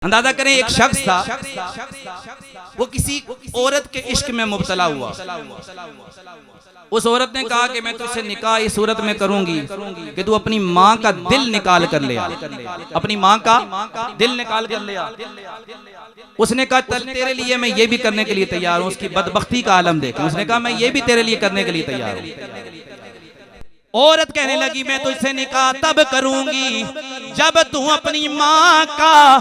अंदाजा करें, एक शख्स था, वो किसी औरत के इश्क में मुब्तला हुआ। उस औरत ने कहा कि मैं तुझसे निकाह इस सूरत में करूंगी कि तू अपनी माँ का दिल निकाल कर ले आ, अपनी माँ का दिल निकाल कर ले आ। उसने कहा तेरे लिए मैं ये भी करने के लिए तैयार हूँ। उसकी बदबख्ती का आलम देखें। उसने कहा मैं ये भी तेरे लिए करने के लिए तैयार हूँ। औरत कहने लगी मैं तुझसे निकाह तब करूंगी जब तू अपनी माँ का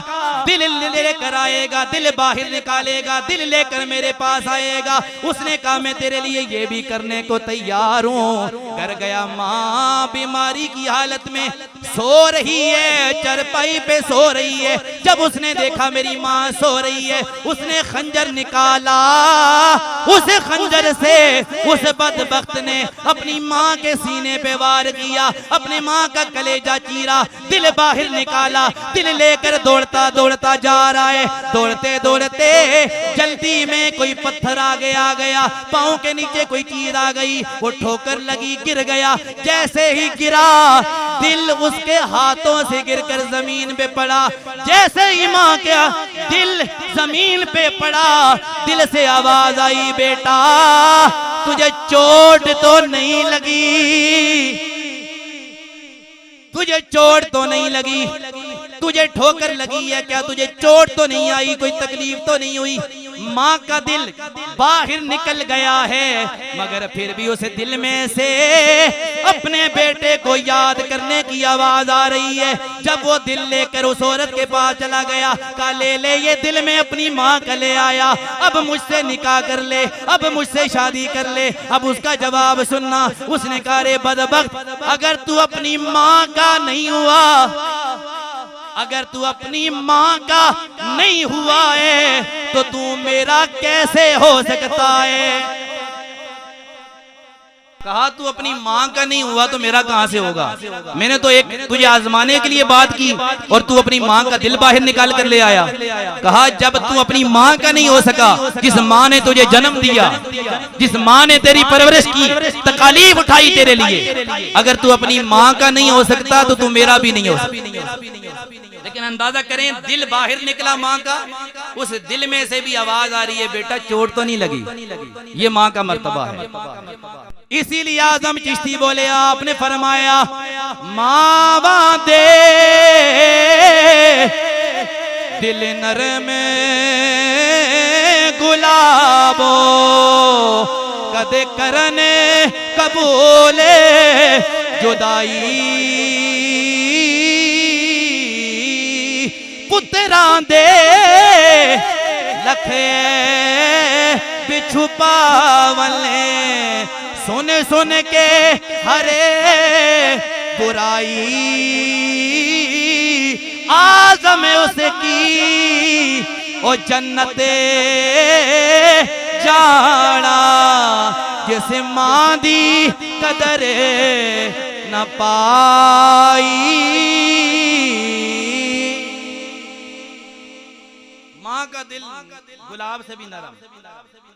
दिल लेकर आएगा, दिल बाहर निकालेगा, दिल लेकर मेरे पास आएगा। उसने कहा मैं तेरे लिए ये भी करने को तैयार हूँ। कर गया, माँ बीमारी की हालत में सो रही है, चरपाई पे सो रही है। जब उसने देखा मेरी माँ सो रही है, उसने खंजर निकाला। उस खंजर से उस बदबख्त ने अपनी माँ के सीने पे वार किया, अपने माँ का कलेजा चीरा, दिल बाहर निकाला। दिल लेकर दौड़ता दौड़ता जा रहा है। दौड़ते दौड़ते जल्दी में कोई पत्थर आगे आ गया, पाँव के नीचे कोई चीज आ गई, वो ठोकर लगी, गिर गया। जैसे ही गिरा, दिल उसके हाथों से गिरकर जमीन पे पड़ा। जैसे ही माँ का दिल जमीन पे पड़ा, दिल से आवाज आई, बेटा तुझे चोट तो नहीं लगी, तुझे चोट तो नहीं लगी, तुझे ठोकर लगी है क्या, तुझे चोट तो नहीं आई, कोई तकलीफ तो नहीं हुई। माँ का दिल बाहर निकल गया है, मगर फिर भी उस दिल में से अपने बेटे को याद करने की आवाज आ रही है। जब वो दिल लेकर उस औरत के पास चला गया, कहा ले ले ये दिल में अपनी माँ का ले आया, अब मुझसे निकाह कर ले, अब मुझसे शादी कर ले। अब उसका जवाब सुनना। उसने कहा रे बदबख्त, अगर तू अपनी माँ का नहीं हुआ, अगर तू अपनी माँ का नहीं हुआ है तो तू मेरा कैसे हो सकता है। कहा तू अपनी माँ का नहीं हुआ तो मेरा कहां से होगा। मैंने तो एक तुझे आजमाने के लिए बात की और तू अपनी माँ का दिल बाहर निकाल कर ले आया। कहा जब तू अपनी माँ का नहीं हो सका, जिस माँ ने तुझे जन्म दिया, जिस माँ ने तेरी परवरिश की, तकालीफ उठाई तेरे लिए, अगर तू अपनी माँ का नहीं हो सकता तो तू मेरा भी नहीं हो सकता। लेकिन अंदाजा करें, दिल बाहर निकला माँ का, उस दिल में से भी आवाज आ रही है, बेटा चोट तो नहीं लगी। ये माँ का मर्तबा है। इसीलिए आजम चिश्ती बोले, आपने फरमाया मावा दे दिल नरम गुलाबो कदे करने कबूले जुदाई पुत्रा दे लखे बिछु पावले सुन सुन के हरे बुराई आज़म उसकी ओ जन्नते जाना जिस माँ दी कदर न पाई। माँ का दिल गुलाब से भी नरम।